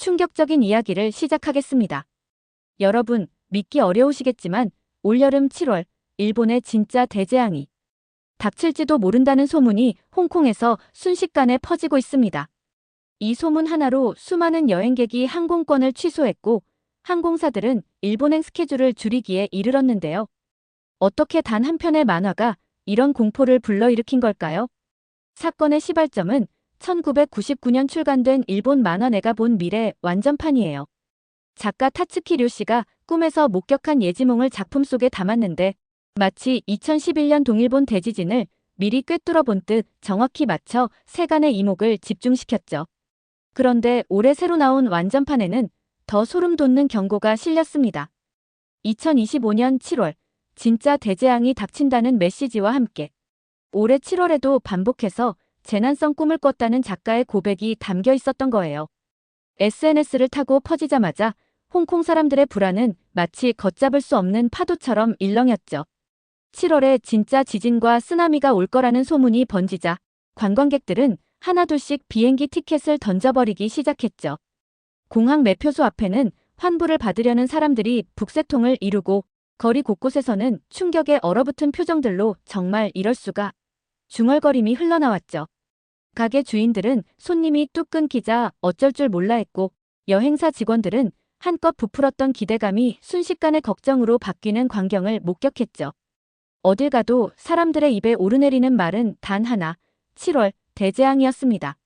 충격적인 이야기를 시작하겠습니다. 여러분, 믿기 어려우시겠지만 올여름 7월, 일본의 진짜 대재앙이 닥칠지도 모른다는 소문이 홍콩에서 순식간에 퍼지고 있습니다. 이 소문 하나로 수많은 여행객이 항공권을 취소했고 항공사들은 일본행 스케줄을 줄이기에 이르렀는데요. 어떻게 단 한 편의 만화가 이런 공포를 불러일으킨 걸까요? 사건의 시발점은 1999년 출간된 일본 만화 내가 본 미래 완전판이에요. 작가 타츠키 료시가 꿈에서 목격한 예지몽을 작품 속에 담았는데 마치 2011년 동일본 대지진을 미리 꿰뚫어 본 듯 정확히 맞춰 세간의 이목을 집중시켰죠. 그런데 올해 새로 나온 완전판에는 더 소름 돋는 경고가 실렸습니다. 2025년 7월, 진짜 대재앙이 닥친다는 메시지와 함께 올해 7월에도 반복해서 재난성 꿈을 꿨다는 작가의 고백이 담겨 있었던 거예요. SNS를 타고 퍼지자마자 홍콩 사람들의 불안은 마치 걷잡을 수 없는 파도처럼 일렁였죠. 7월에 진짜 지진과 쓰나미가 올 거라는 소문이 번지자 관광객들은 하나둘씩 비행기 티켓을 던져버리기 시작했죠. 공항 매표소 앞에는 환불을 받으려는 사람들이 북새통을 이루고 거리 곳곳에서는 충격에 얼어붙은 표정들로 정말 이럴 수가 중얼거림이 흘러나왔죠. 가게 주인들은 손님이 뚝 끊기자 어쩔 줄 몰라 했고 여행사 직원들은 한껏 부풀었던 기대감이 순식간에 걱정으로 바뀌는 광경을 목격했죠. 어딜 가도 사람들의 입에 오르내리는 말은 단 하나, 7월 대재앙이었습니다.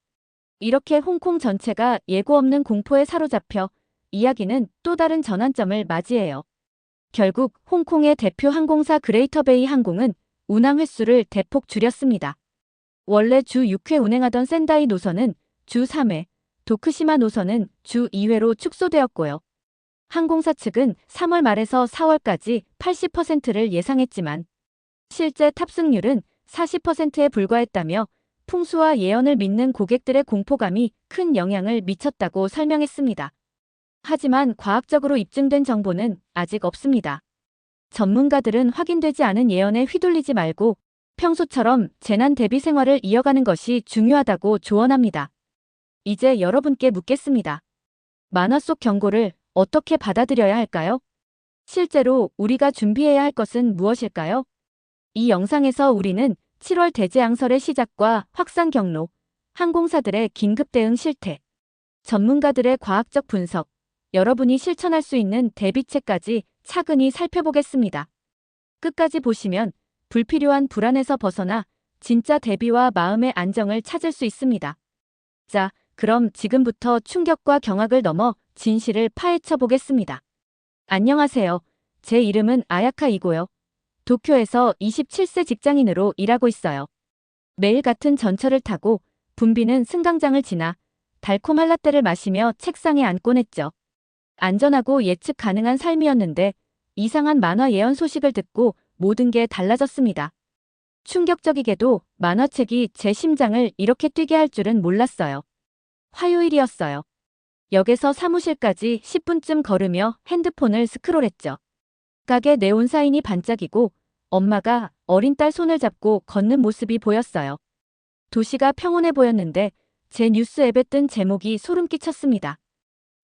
이렇게 홍콩 전체가 예고 없는 공포에 사로잡혀 이야기는 또 다른 전환점을 맞이해요. 결국 홍콩의 대표 항공사 그레이터베이 항공은 운항 횟수를 대폭 줄였습니다. 원래 주 6회 운행하던 센다이 노선은 주 3회, 도쿠시마 노선은 주 2회로 축소되었고요. 항공사 측은 3월 말에서 4월까지 80%를 예상했지만 실제 탑승률은 40%에 불과했다며 풍수와 예언을 믿는 고객들의 공포감이 큰 영향을 미쳤다고 설명했습니다. 하지만 과학적으로 입증된 정보는 아직 없습니다. 전문가들은 확인되지 않은 예언에 휘둘리지 말고 평소처럼 재난 대비 생활을 이어가는 것이 중요하다고 조언합니다. 이제 여러분께 묻겠습니다. 만화 속 경고를 어떻게 받아들여야 할까요? 실제로 우리가 준비해야 할 것은 무엇일까요? 이 영상에서 우리는 7월 대재앙설의 시작과 확산 경로, 항공사들의 긴급 대응 실태, 전문가들의 과학적 분석, 여러분이 실천할 수 있는 대비책까지 차근히 살펴보겠습니다. 끝까지 보시면 불필요한 불안에서 벗어나 진짜 대비와 마음의 안정을 찾을 수 있습니다. 자, 그럼 지금부터 충격과 경악을 넘어 진실을 파헤쳐 보겠습니다. 안녕하세요. 제 이름은 아야카이고요. 도쿄에서 27세 직장인으로 일하고 있어요. 매일 같은 전철을 타고 붐비는 승강장을 지나 달콤한 라떼를 마시며 책상에 앉곤 했죠. 안전하고 예측 가능한 삶이었는데 이상한 만화 예언 소식을 듣고 모든 게 달라졌습니다. 충격적이게도 만화책이 제 심장을 이렇게 뛰게 할 줄은 몰랐어요. 화요일이었어요. 역에서 사무실까지 10분쯤 걸으며 핸드폰을 스크롤했죠. 가게 네온 사인이 반짝이고 엄마가 어린 딸 손을 잡고 걷는 모습이 보였어요. 도시가 평온해 보였는데 제 뉴스 앱에 뜬 제목이 소름 끼쳤습니다.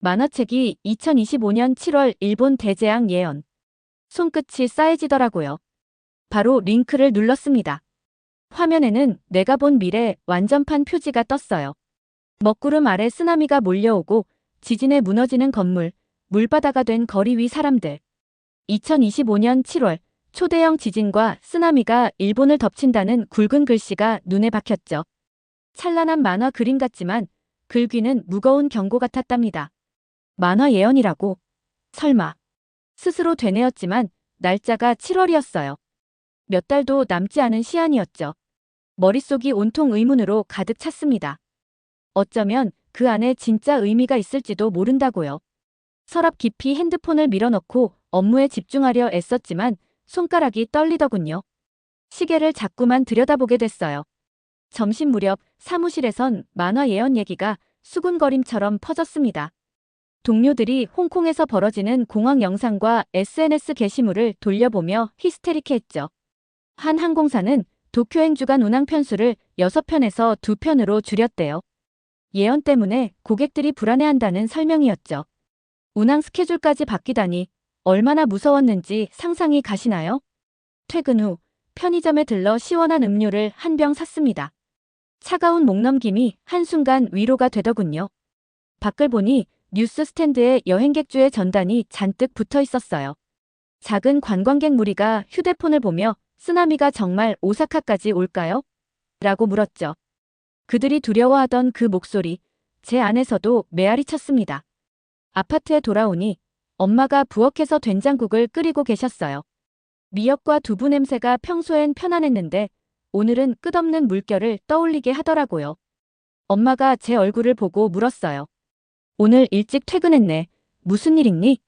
만화책이 2025년 7월 일본 대재앙 예언. 손끝이 싸해지더라고요. 바로 링크를 눌렀습니다. 화면에는 내가 본 미래 완전판 표지가 떴어요. 먹구름 아래 쓰나미가 몰려오고 지진에 무너지는 건물, 물바다가 된 거리 위 사람들. 2025년 7월 초대형 지진과 쓰나미가 일본을 덮친다는 굵은 글씨가 눈에 박혔죠. 찬란한 만화 그림 같지만 글귀는 무거운 경고 같았답니다. 만화 예언이라고? 설마. 스스로 되뇌었지만 날짜가 7월이었어요. 몇 달도 남지 않은 시한이었죠. 머릿속이 온통 의문으로 가득 찼습니다. 어쩌면 그 안에 진짜 의미가 있을지도 모른다고요. 서랍 깊이 핸드폰을 밀어넣고 업무에 집중하려 애썼지만 손가락이 떨리더군요. 시계를 자꾸만 들여다보게 됐어요. 점심 무렵 사무실에선 만화 예언 얘기가 수군거림처럼 퍼졌습니다. 동료들이 홍콩에서 벌어지는 공황 영상과 SNS 게시물을 돌려보며 히스테리케했죠. 한 항공사는 도쿄행 주간 운항 편수를 6편에서 2편으로 줄였대요. 예언 때문에 고객들이 불안해한다는 설명이었죠. 운항 스케줄까지 바뀌다니 얼마나 무서웠는지 상상이 가시나요? 퇴근 후 편의점에 들러 시원한 음료를 한 병 샀습니다. 차가운 목 넘김이 한순간 위로가 되더군요. 밖을 보니 뉴스 스탠드에 여행객주의 전단이 잔뜩 붙어 있었어요. 작은 관광객 무리가 휴대폰을 보며 쓰나미가 정말 오사카까지 올까요? 라고 물었죠. 그들이 두려워하던 그 목소리, 제 안에서도 메아리 쳤습니다. 아파트에 돌아오니 엄마가 부엌에서 된장국을 끓이고 계셨어요. 미역과 두부 냄새가 평소엔 편안했는데 오늘은 끝없는 물결을 떠올리게 하더라고요. 엄마가 제 얼굴을 보고 물었어요. 오늘 일찍 퇴근했네. 무슨 일 있니?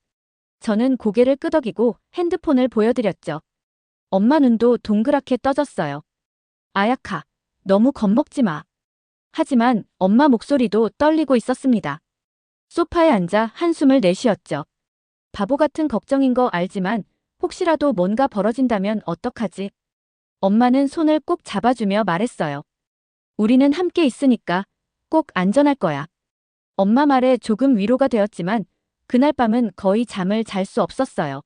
저는 고개를 끄덕이고 핸드폰을 보여드렸죠. 엄마 눈도 동그랗게 떠졌어요. 아야카, 너무 겁먹지 마. 하지만 엄마 목소리도 떨리고 있었습니다. 소파에 앉아 한숨을 내쉬었죠. 바보 같은 걱정인 거 알지만 혹시라도 뭔가 벌어진다면 어떡하지? 엄마는 손을 꼭 잡아주며 말했어요. 우리는 함께 있으니까 꼭 안전할 거야. 엄마 말에 조금 위로가 되었지만 그날 밤은 거의 잠을 잘 수 없었어요.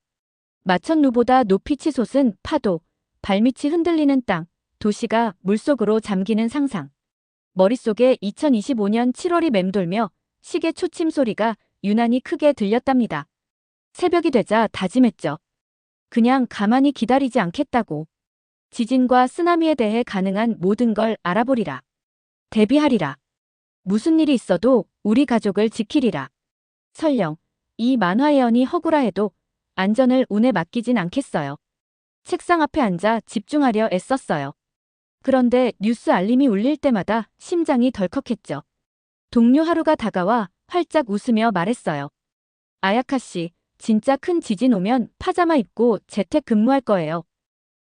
마천루보다 높이 치솟은 파도, 발밑이 흔들리는 땅, 도시가 물속으로 잠기는 상상. 머릿속에 2025년 7월이 맴돌며 시계 초침 소리가 유난히 크게 들렸답니다. 새벽이 되자 다짐했죠. 그냥 가만히 기다리지 않겠다고. 지진과 쓰나미에 대해 가능한 모든 걸 알아보리라. 대비하리라. 무슨 일이 있어도 우리 가족을 지키리라. 설령 이 만화 예언이 허구라 해도 안전을 운에 맡기진 않겠어요. 책상 앞에 앉아 집중하려 애썼어요. 그런데 뉴스 알림이 울릴 때마다 심장이 덜컥했죠. 동료 하루가 다가와 활짝 웃으며 말했어요. 아야카 씨, 진짜 큰 지진 오면 파자마 입고 재택 근무할 거예요.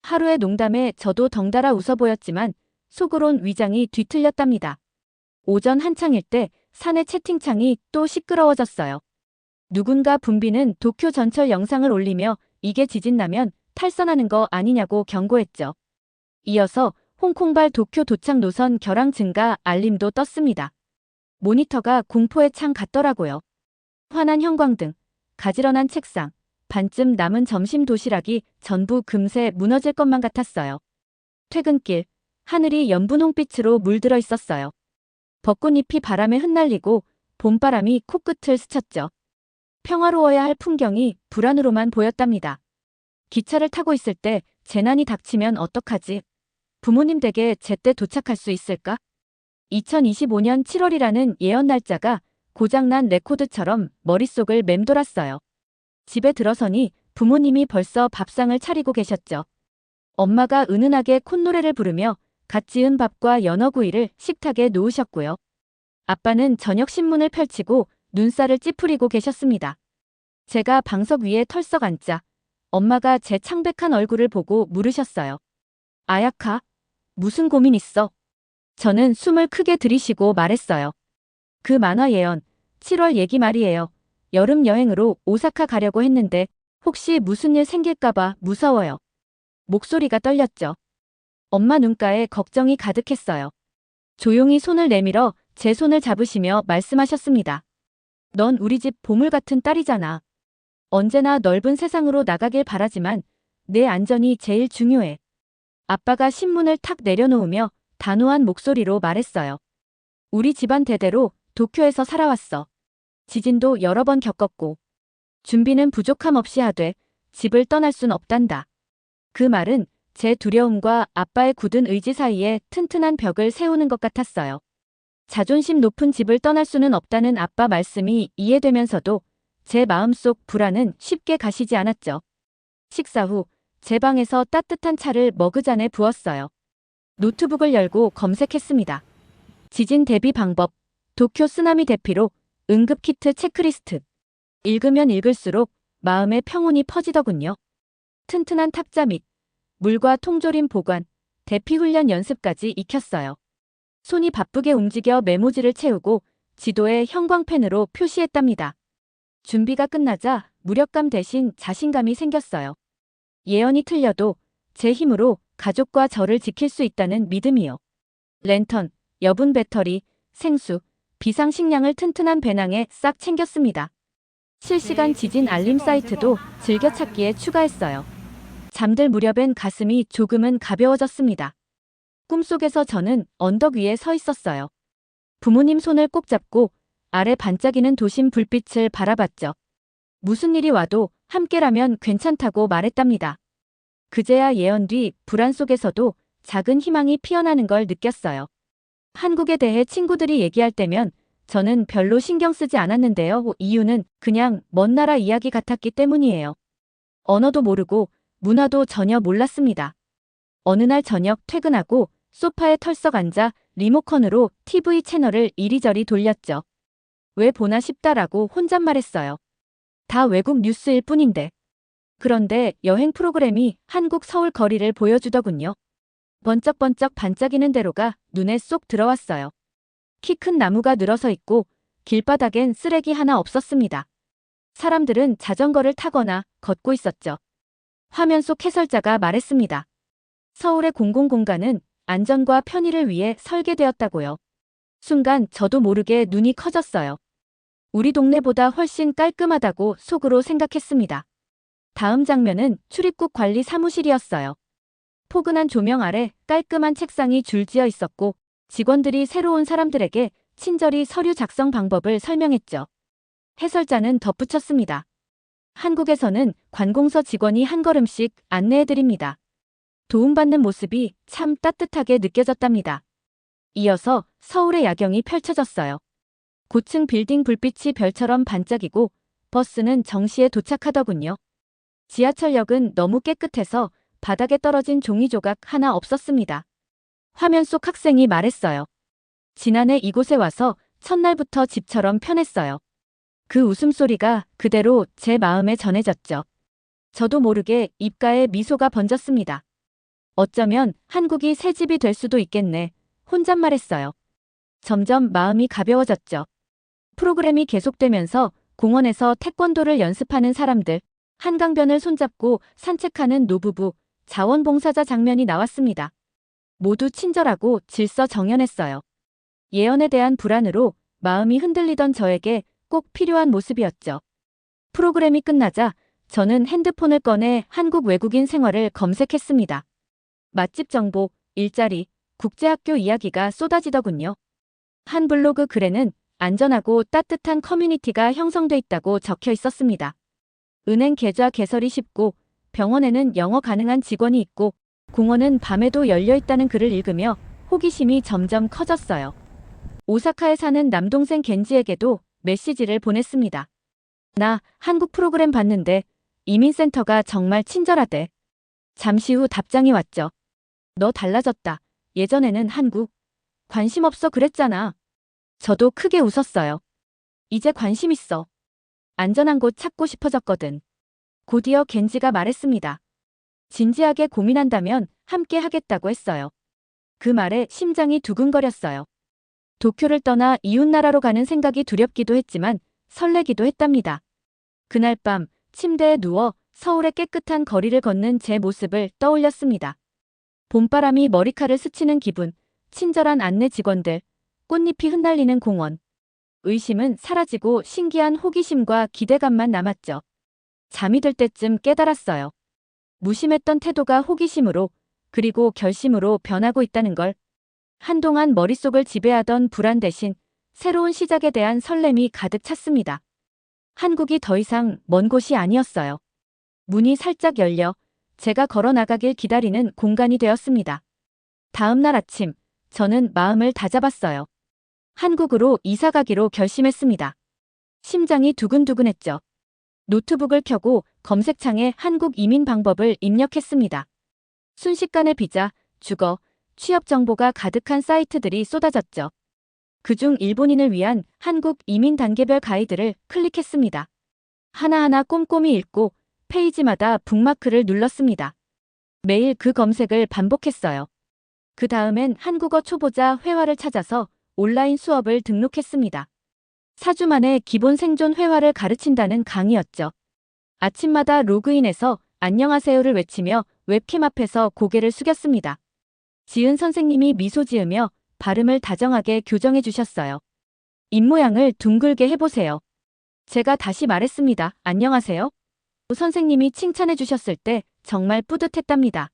하루의 농담에 저도 덩달아 웃어 보였지만 속으론 위장이 뒤틀렸답니다. 오전 한창일 때 사내 채팅창이 또 시끄러워졌어요. 누군가 붐비는 도쿄 전철 영상을 올리며 이게 지진 나면 탈선하는 거 아니냐고 경고했죠. 이어서 홍콩발 도쿄 도착 노선 결항 증가 알림도 떴습니다. 모니터가 공포의 창 같더라고요. 환한 형광등, 가지런한 책상, 반쯤 남은 점심 도시락이 전부 금세 무너질 것만 같았어요. 퇴근길, 하늘이 연분 홍빛으로 물들어 있었어요. 벚꽃잎이 바람에 흩날리고 봄바람이 코끝을 스쳤죠. 평화로워야 할 풍경이 불안으로만 보였답니다. 기차를 타고 있을 때 재난이 닥치면 어떡하지? 부모님 댁에 제때 도착할 수 있을까? 2025년 7월이라는 예언 날짜가 고장난 레코드처럼 머릿속을 맴돌았어요. 집에 들어서니 부모님이 벌써 밥상을 차리고 계셨죠. 엄마가 은은하게 콧노래를 부르며 갓 지은 밥과 연어구이를 식탁에 놓으셨고요. 아빠는 저녁 신문을 펼치고 눈살을 찌푸리고 계셨습니다. 제가 방석 위에 털썩 앉자 엄마가 제 창백한 얼굴을 보고 물으셨어요. 아야카, 무슨 고민 있어? 저는 숨을 크게 들이쉬고 말했어요. 그 만화 예언, 7월 얘기 말이에요. 여름 여행으로 오사카 가려고 했는데 혹시 무슨 일 생길까봐 무서워요. 목소리가 떨렸죠. 엄마 눈가에 걱정이 가득했어요. 조용히 손을 내밀어 제 손을 잡으시며 말씀하셨습니다. 넌 우리 집 보물 같은 딸이잖아. 언제나 넓은 세상으로 나가길 바라지만 내 안전이 제일 중요해. 아빠가 신문을 탁 내려놓으며 단호한 목소리로 말했어요. 우리 집안 대대로 도쿄에서 살아왔어. 지진도 여러 번 겪었고 준비는 부족함 없이 하되 집을 떠날 순 없단다. 그 말은 제 두려움과 아빠의 굳은 의지 사이에 튼튼한 벽을 세우는 것 같았어요. 자존심 높은 집을 떠날 수는 없다는 아빠 말씀이 이해되면서도 제 마음속 불안은 쉽게 가시지 않았죠. 식사 후 제 방에서 따뜻한 차를 머그잔에 부었어요. 노트북을 열고 검색했습니다. 지진 대비 방법, 도쿄 쓰나미 대피로 응급키트 체크리스트. 읽으면 읽을수록 마음의 평온이 퍼지더군요. 튼튼한 탁자 및 물과 통조림 보관, 대피 훈련 연습까지 익혔어요. 손이 바쁘게 움직여 메모지를 채우고 지도에 형광펜으로 표시했답니다. 준비가 끝나자 무력감 대신 자신감이 생겼어요. 예언이 틀려도 제 힘으로 가족과 저를 지킬 수 있다는 믿음이요. 랜턴, 여분 배터리, 생수, 비상식량을 튼튼한 배낭에 싹 챙겼습니다. 실시간 지진 알림 사이트도 즐겨찾기에 추가했어요. 잠들 무렵엔 가슴이 조금은 가벼워졌습니다. 꿈속에서 저는 언덕 위에 서 있었어요. 부모님 손을 꼭 잡고 아래 반짝이는 도심 불빛을 바라봤죠. 무슨 일이 와도 함께라면 괜찮다고 말했답니다. 그제야 예언 뒤 불안 속에서도 작은 희망이 피어나는 걸 느꼈어요. 한국에 대해 친구들이 얘기할 때면 저는 별로 신경 쓰지 않았는데요. 이유는 그냥 먼 나라 이야기 같았기 때문이에요. 언어도 모르고 문화도 전혀 몰랐습니다. 어느 날 저녁 퇴근하고 소파에 털썩 앉아 리모컨으로 TV 채널을 이리저리 돌렸죠. 왜 보나 싶다라고 혼잣말했어요. 다 외국 뉴스일 뿐인데. 그런데 여행 프로그램이 한국 서울 거리를 보여주더군요. 번쩍번쩍 반짝이는 대로가 눈에 쏙 들어왔어요. 키 큰 나무가 늘어서 있고 길바닥엔 쓰레기 하나 없었습니다. 사람들은 자전거를 타거나 걷고 있었죠. 화면 속 해설자가 말했습니다. 서울의 공공공간은 안전과 편의를 위해 설계되었다고요. 순간 저도 모르게 눈이 커졌어요. 우리 동네보다 훨씬 깔끔하다고 속으로 생각했습니다. 다음 장면은 출입국 관리 사무실이었어요. 포근한 조명 아래 깔끔한 책상이 줄지어 있었고 직원들이 새로 온 사람들에게 친절히 서류 작성 방법을 설명했죠. 해설자는 덧붙였습니다. 한국에서는 관공서 직원이 한 걸음씩 안내해드립니다. 도움받는 모습이 참 따뜻하게 느껴졌답니다. 이어서 서울의 야경이 펼쳐졌어요. 고층 빌딩 불빛이 별처럼 반짝이고 버스는 정시에 도착하더군요. 지하철역은 너무 깨끗해서 바닥에 떨어진 종이 조각 하나 없었습니다. 화면 속 학생이 말했어요. 지난해 이곳에 와서 첫날부터 집처럼 편했어요. 그 웃음소리가 그대로 제 마음에 전해졌죠. 저도 모르게 입가에 미소가 번졌습니다. 어쩌면 한국이 새 집이 될 수도 있겠네. 혼잣말했어요. 점점 마음이 가벼워졌죠. 프로그램이 계속되면서 공원에서 태권도를 연습하는 사람들, 한강변을 손잡고 산책하는 노부부, 자원봉사자 장면이 나왔습니다. 모두 친절하고 질서정연했어요. 예언에 대한 불안으로 마음이 흔들리던 저에게 꼭 필요한 모습이었죠. 프로그램이 끝나자 저는 핸드폰을 꺼내 한국 외국인 생활을 검색했습니다. 맛집 정보, 일자리, 국제학교 이야기가 쏟아지더군요. 한 블로그 글에는 안전하고 따뜻한 커뮤니티가 형성돼 있다고 적혀 있었습니다. 은행 계좌 개설이 쉽고 병원에는 영어 가능한 직원이 있고 공원은 밤에도 열려 있다는 글을 읽으며 호기심이 점점 커졌어요. 오사카에 사는 남동생 겐지에게도 메시지를 보냈습니다. 나 한국 프로그램 봤는데 이민센터가 정말 친절하대. 잠시 후 답장이 왔죠. 너 달라졌다. 예전에는 한국 관심 없어 그랬잖아. 저도 크게 웃었어요. 이제 관심 있어. 안전한 곳 찾고 싶어졌거든. 곧이어 겐지가 말했습니다. 진지하게 고민한다면 함께 하겠다고 했어요. 그 말에 심장이 두근거렸어요. 도쿄를 떠나 이웃나라로 가는 생각이 두렵기도 했지만 설레기도 했답니다. 그날 밤 침대에 누워 서울의 깨끗한 거리를 걷는 제 모습을 떠올렸습니다. 봄바람이 머리카락을 스치는 기분, 친절한 안내 직원들, 꽃잎이 흩날리는 공원. 의심은 사라지고 신기한 호기심과 기대감만 남았죠. 잠이 들 때쯤 깨달았어요. 무심했던 태도가 호기심으로 그리고 결심으로 변하고 있다는 걸. 한동안 머릿속을 지배하던 불안 대신 새로운 시작에 대한 설렘이 가득 찼습니다. 한국이 더 이상 먼 곳이 아니었어요. 문이 살짝 열려 제가 걸어 나가길 기다리는 공간이 되었습니다. 다음 날 아침 저는 마음을 다잡았어요. 한국으로 이사 가기로 결심했습니다. 심장이 두근두근했죠. 노트북을 켜고 검색창에 한국 이민 방법을 입력했습니다. 순식간에 비자, 주거, 취업 정보가 가득한 사이트들이 쏟아졌죠. 그중 일본인을 위한 한국 이민 단계별 가이드를 클릭했습니다. 하나하나 꼼꼼히 읽고 페이지마다 북마크를 눌렀습니다. 매일 그 검색을 반복했어요. 그 다음엔 한국어 초보자 회화를 찾아서 온라인 수업을 등록했습니다. 4주 만에 기본 생존 회화를 가르친다는 강의였죠. 아침마다 로그인해서 안녕하세요를 외치며 웹캠 앞에서 고개를 숙였습니다. 지은 선생님이 미소 지으며 발음을 다정하게 교정해 주셨어요. 입모양을 둥글게 해보세요. 제가 다시 말했습니다. 안녕하세요. 선생님이 칭찬해 주셨을 때 정말 뿌듯했답니다.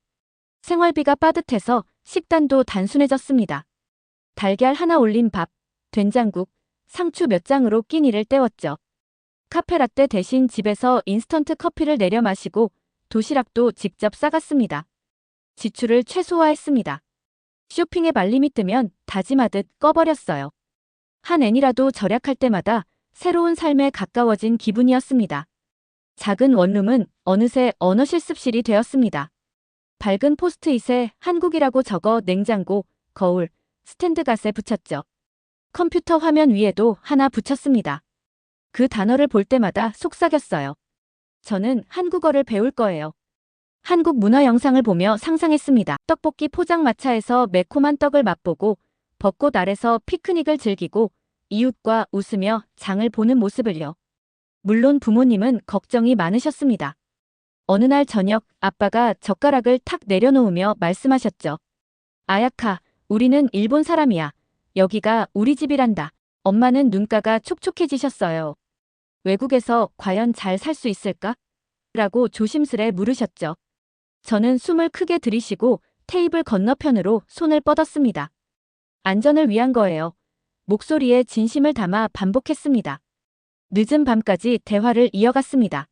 생활비가 빠듯해서 식단도 단순해졌습니다. 달걀 하나 올린 밥, 된장국, 상추 몇 장으로 끼니를 때웠죠. 카페라떼 대신 집에서 인스턴트 커피를 내려 마시고 도시락도 직접 싸갔습니다. 지출을 최소화했습니다. 쇼핑에 말림이 뜨면 다짐하듯 꺼버렸어요. 한 애니라도 절약할 때마다 새로운 삶에 가까워진 기분이었습니다. 작은 원룸은 어느새 언어 실습실이 되었습니다. 밝은 포스트잇에 한국이라고 적어 냉장고, 거울, 스탠드갓에 붙였죠. 컴퓨터 화면 위에도 하나 붙였습니다. 그 단어를 볼 때마다 속삭였어요. 저는 한국어를 배울 거예요. 한국 문화 영상을 보며 상상했습니다. 떡볶이 포장마차에서 매콤한 떡을 맛보고 벚꽃 아래서 피크닉을 즐기고 이웃과 웃으며 장을 보는 모습을요. 물론 부모님은 걱정이 많으셨습니다. 어느 날 저녁 아빠가 젓가락을 탁 내려놓으며 말씀하셨죠. 아야카, 우리는 일본 사람이야. 여기가 우리 집이란다. 엄마는 눈가가 촉촉해지셨어요. 외국에서 과연 잘 살 수 있을까? 라고 조심스레 물으셨죠. 저는 숨을 크게 들이쉬고 테이블 건너편으로 손을 뻗었습니다. 안전을 위한 거예요. 목소리에 진심을 담아 반복했습니다. 늦은 밤까지 대화를 이어갔습니다.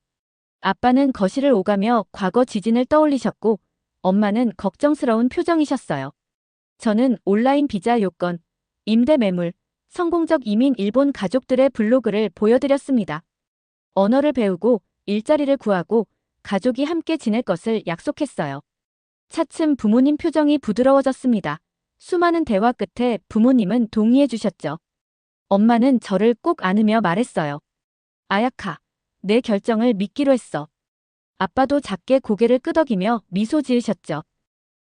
아빠는 거실을 오가며 과거 지진을 떠올리셨고 엄마는 걱정스러운 표정이셨어요. 저는 온라인 비자 요건, 임대 매물, 성공적 이민 일본 가족들의 블로그를 보여드렸습니다. 언어를 배우고 일자리를 구하고 가족이 함께 지낼 것을 약속했어요. 차츰 부모님 표정이 부드러워졌습니다. 수많은 대화 끝에 부모님은 동의해 주셨죠. 엄마는 저를 꼭 안으며 말했어요. 아야카, 내 결정을 믿기로 했어. 아빠도 작게 고개를 끄덕이며 미소 지으셨죠.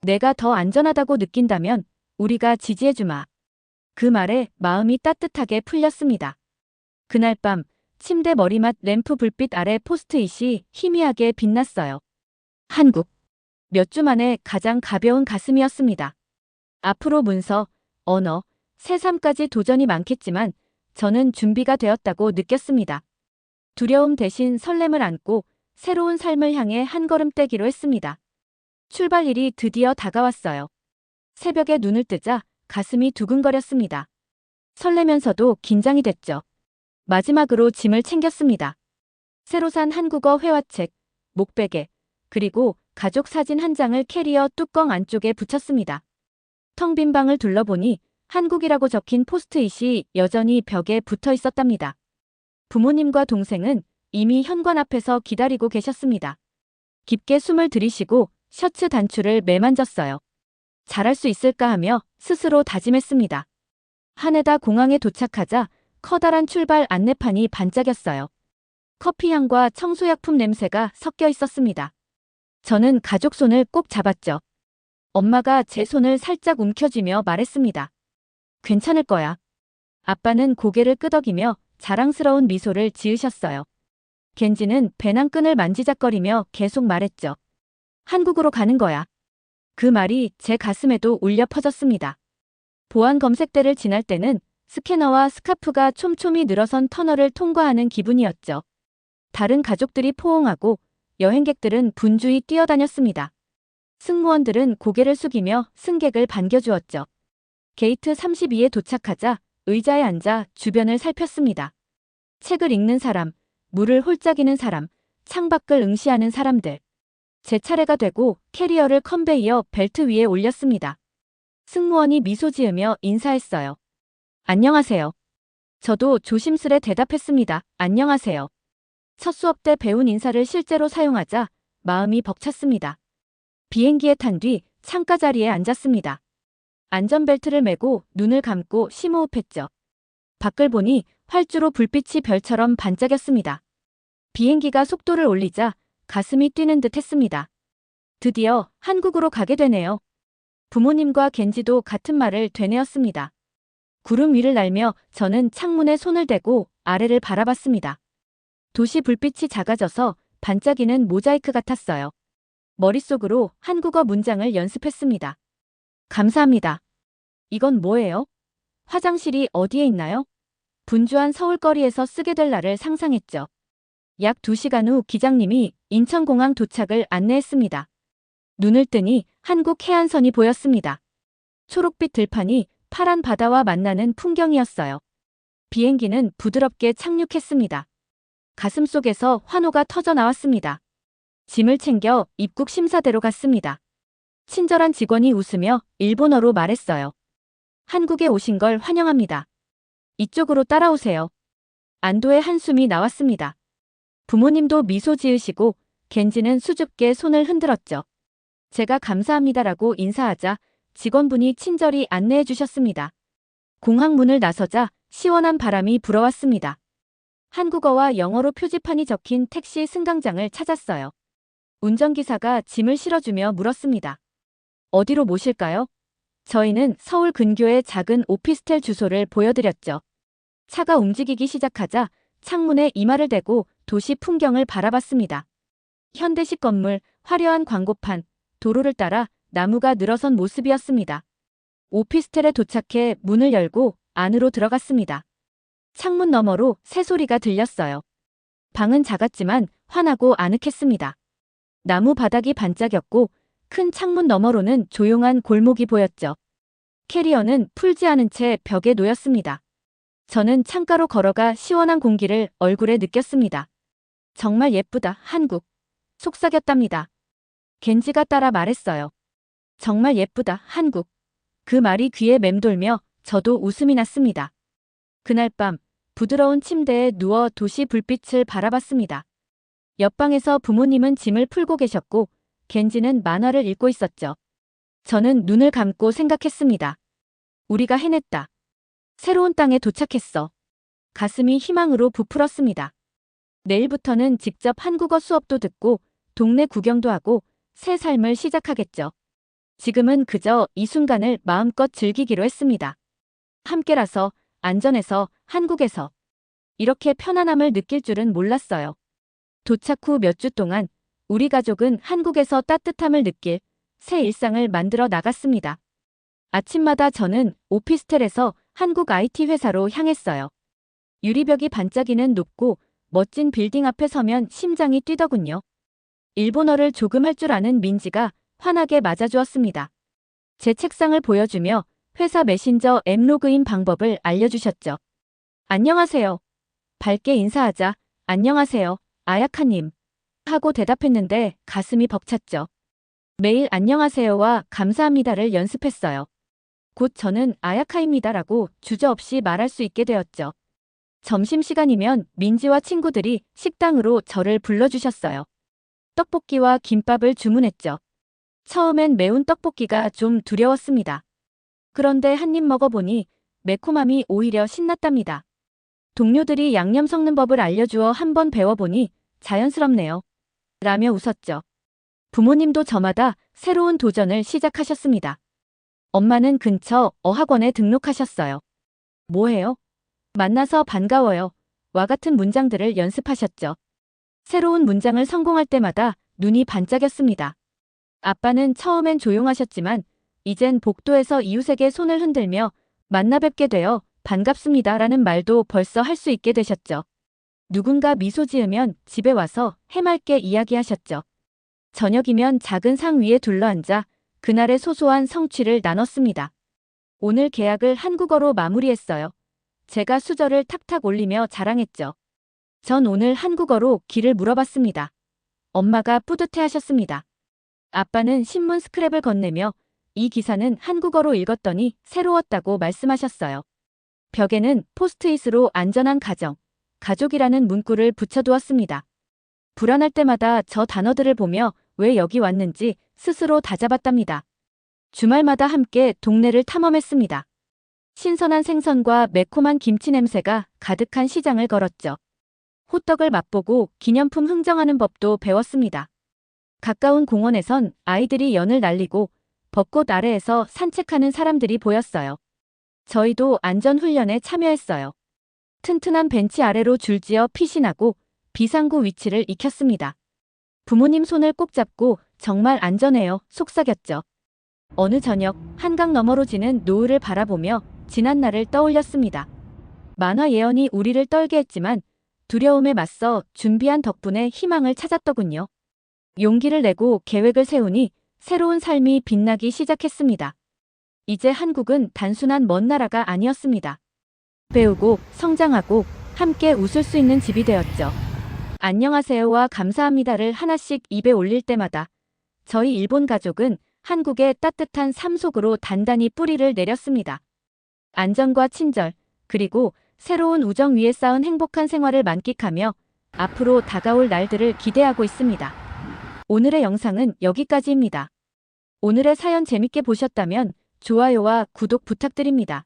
내가 더 안전하다고 느낀다면 우리가 지지해주마. 그 말에 마음이 따뜻하게 풀렸습니다. 그날 밤 침대 머리맡 램프 불빛 아래 포스트잇이 희미하게 빛났어요. 한국. 몇 주 만에 가장 가벼운 가슴이었습니다. 앞으로 문서, 언어, 새삼까지 도전이 많겠지만 저는 준비가 되었다고 느꼈습니다. 두려움 대신 설렘을 안고 새로운 삶을 향해 한 걸음 떼기로 했습니다. 출발일이 드디어 다가왔어요. 새벽에 눈을 뜨자 가슴이 두근거렸습니다. 설레면서도 긴장이 됐죠. 마지막으로 짐을 챙겼습니다. 새로 산 한국어 회화책, 목베개, 그리고 가족 사진 한 장을 캐리어 뚜껑 안쪽에 붙였습니다. 텅 빈 방을 둘러보니 한국이라고 적힌 포스트잇이 여전히 벽에 붙어 있었답니다. 부모님과 동생은 이미 현관 앞에서 기다리고 계셨습니다. 깊게 숨을 들이쉬고 셔츠 단추를 매만졌어요. 잘할 수 있을까 하며 스스로 다짐했습니다. 하네다 공항에 도착하자 커다란 출발 안내판이 반짝였어요. 커피향과 청소약품 냄새가 섞여 있었습니다. 저는 가족 손을 꼭 잡았죠. 엄마가 제 손을 살짝 움켜쥐며 말했습니다. 괜찮을 거야. 아빠는 고개를 끄덕이며 자랑스러운 미소를 지으셨어요. 겐지는 배낭끈을 만지작거리며 계속 말했죠. 한국으로 가는 거야. 그 말이 제 가슴에도 울려 퍼졌습니다. 보안 검색대를 지날 때는 스캐너와 스카프가 촘촘히 늘어선 터널을 통과하는 기분이었죠. 다른 가족들이 포옹하고 여행객들은 분주히 뛰어다녔습니다. 승무원들은 고개를 숙이며 승객을 반겨주었죠. 게이트 32에 도착하자 의자에 앉아 주변을 살폈습니다. 책을 읽는 사람, 물을 홀짝이는 사람, 창밖을 응시하는 사람들. 제 차례가 되고 캐리어를 컨베이어 벨트 위에 올렸습니다. 승무원이 미소 지으며 인사했어요. 안녕하세요. 저도 조심스레 대답했습니다. 안녕하세요. 첫 수업 때 배운 인사를 실제로 사용하자 마음이 벅찼습니다. 비행기에 탄 뒤 창가 자리에 앉았습니다. 안전벨트를 매고 눈을 감고 심호흡했죠. 밖을 보니 활주로 불빛이 별처럼 반짝였습니다. 비행기가 속도를 올리자 가슴이 뛰는 듯 했습니다. 드디어 한국으로 가게 되네요. 부모님과 겐지도 같은 말을 되뇌었습니다. 구름 위를 날며 저는 창문에 손을 대고 아래를 바라봤습니다. 도시 불빛이 작아져서 반짝이는 모자이크 같았어요. 머릿속으로 한국어 문장을 연습했습니다. 감사합니다. 이건 뭐예요? 화장실이 어디에 있나요? 분주한 서울거리에서 쓰게 될 날을 상상했죠. 약 2시간 후 기장님이 인천공항 도착을 안내했습니다. 눈을 뜨니 한국 해안선이 보였습니다. 초록빛 들판이 파란 바다와 만나는 풍경이었어요. 비행기는 부드럽게 착륙했습니다. 가슴속에서 환호가 터져 나왔습니다. 짐을 챙겨 입국 심사대로 갔습니다. 친절한 직원이 웃으며 일본어로 말했어요. 한국에 오신 걸 환영합니다. 이쪽으로 따라오세요. 안도의 한숨이 나왔습니다. 부모님도 미소 지으시고 겐지는 수줍게 손을 흔들었죠. 제가 감사합니다라고 인사하자 직원분이 친절히 안내해 주셨습니다. 공항 문을 나서자 시원한 바람이 불어왔습니다. 한국어와 영어로 표지판이 적힌 택시 승강장을 찾았어요. 운전기사가 짐을 실어주며 물었습니다. 어디로 모실까요? 저희는 서울 근교의 작은 오피스텔 주소를 보여드렸죠. 차가 움직이기 시작하자 창문에 이마를 대고 도시 풍경을 바라봤습니다. 현대식 건물, 화려한 광고판, 도로를 따라 나무가 늘어선 모습이었습니다. 오피스텔에 도착해 문을 열고 안으로 들어갔습니다. 창문 너머로 새소리가 들렸어요. 방은 작았지만 환하고 아늑했습니다. 나무 바닥이 반짝였고 큰 창문 너머로는 조용한 골목이 보였죠. 캐리어는 풀지 않은 채 벽에 놓였습니다. 저는 창가로 걸어가 시원한 공기를 얼굴에 느꼈습니다. 정말 예쁘다, 한국. 속삭였답니다. 겐지가 따라 말했어요. 정말 예쁘다, 한국. 그 말이 귀에 맴돌며 저도 웃음이 났습니다. 그날 밤 부드러운 침대에 누워 도시 불빛을 바라봤습니다. 옆방에서 부모님은 짐을 풀고 계셨고 겐지는 만화를 읽고 있었죠. 저는 눈을 감고 생각했습니다. 우리가 해냈다. 새로운 땅에 도착했어. 가슴이 희망으로 부풀었습니다. 내일부터는 직접 한국어 수업도 듣고 동네 구경도 하고 새 삶을 시작하겠죠. 지금은 그저 이 순간을 마음껏 즐기기로 했습니다. 함께라서, 안전해서, 한국에서. 이렇게 편안함을 느낄 줄은 몰랐어요. 도착 후 몇 주 동안 우리 가족은 한국에서 따뜻함을 느낄 새 일상을 만들어 나갔습니다. 아침마다 저는 오피스텔에서 한국 IT 회사로 향했어요. 유리벽이 반짝이는 높고 멋진 빌딩 앞에 서면 심장이 뛰더군요. 일본어를 조금 할 줄 아는 민지가 환하게 맞아주었습니다. 제 책상을 보여주며 회사 메신저 앱 로그인 방법을 알려주셨죠. 안녕하세요. 밝게 인사하자 안녕하세요, 아야카님. 하고 대답했는데 가슴이 벅찼죠. 매일 안녕하세요와 감사합니다를 연습했어요. 곧 저는 아야카입니다라고 주저없이 말할 수 있게 되었죠. 점심시간이면 민지와 친구들이 식당으로 저를 불러주셨어요. 떡볶이와 김밥을 주문했죠. 처음엔 매운 떡볶이가 좀 두려웠습니다. 그런데 한 입 먹어보니 매콤함이 오히려 신났답니다. 동료들이 양념 섞는 법을 알려주어 한번 배워보니 자연스럽네요. 라며 웃었죠. 부모님도 저마다 새로운 도전을 시작하셨습니다. 엄마는 근처 어학원에 등록하셨어요. 뭐해요? 만나서 반가워요. 와 같은 문장들을 연습하셨죠. 새로운 문장을 성공할 때마다 눈이 반짝였습니다. 아빠는 처음엔 조용하셨지만 이젠 복도에서 이웃에게 손을 흔들며 만나 뵙게 되어 반갑습니다 라는 말도 벌써 할 수 있게 되셨죠. 누군가 미소 지으면 집에 와서 해맑게 이야기하셨죠. 저녁이면 작은 상 위에 둘러앉아 그날의 소소한 성취를 나눴습니다. 오늘 계약을 한국어로 마무리했어요. 제가 수저를 탁탁 올리며 자랑했죠. 전 오늘 한국어로 길을 물어봤습니다. 엄마가 뿌듯해하셨습니다. 아빠는 신문 스크랩을 건네며 이 기사는 한국어로 읽었더니 새로웠다고 말씀하셨어요. 벽에는 포스트잇으로 안전한 가정, 가족이라는 문구를 붙여두었습니다. 불안할 때마다 저 단어들을 보며 왜 여기 왔는지 스스로 다잡았답니다. 주말마다 함께 동네를 탐험했습니다. 신선한 생선과 매콤한 김치 냄새가 가득한 시장을 걸었죠. 호떡을 맛보고 기념품 흥정하는 법도 배웠습니다. 가까운 공원에선 아이들이 연을 날리고 벚꽃 아래에서 산책하는 사람들이 보였어요. 저희도 안전훈련에 참여했어요. 튼튼한 벤치 아래로 줄지어 피신하고 비상구 위치를 익혔습니다. 부모님 손을 꼭 잡고 정말 안전해요 속삭였죠. 어느 저녁 한강 너머로 지는 노을을 바라보며 지난 날을 떠올렸습니다. 만화 예언이 우리를 떨게 했지만 두려움에 맞서 준비한 덕분에 희망을 찾았더군요. 용기를 내고 계획을 세우니 새로운 삶이 빛나기 시작했습니다. 이제 한국은 단순한 먼 나라가 아니었습니다. 배우고 성장하고 함께 웃을 수 있는 집이 되었죠. 안녕하세요와 감사합니다를 하나씩 입에 올릴 때마다 저희 일본 가족은 한국의 따뜻한 삶 속으로 단단히 뿌리를 내렸습니다. 안전과 친절, 그리고 새로운 우정 위에 쌓은 행복한 생활을 만끽하며 앞으로 다가올 날들을 기대하고 있습니다. 오늘의 영상은 여기까지입니다. 오늘의 사연 재밌게 보셨다면 좋아요와 구독 부탁드립니다.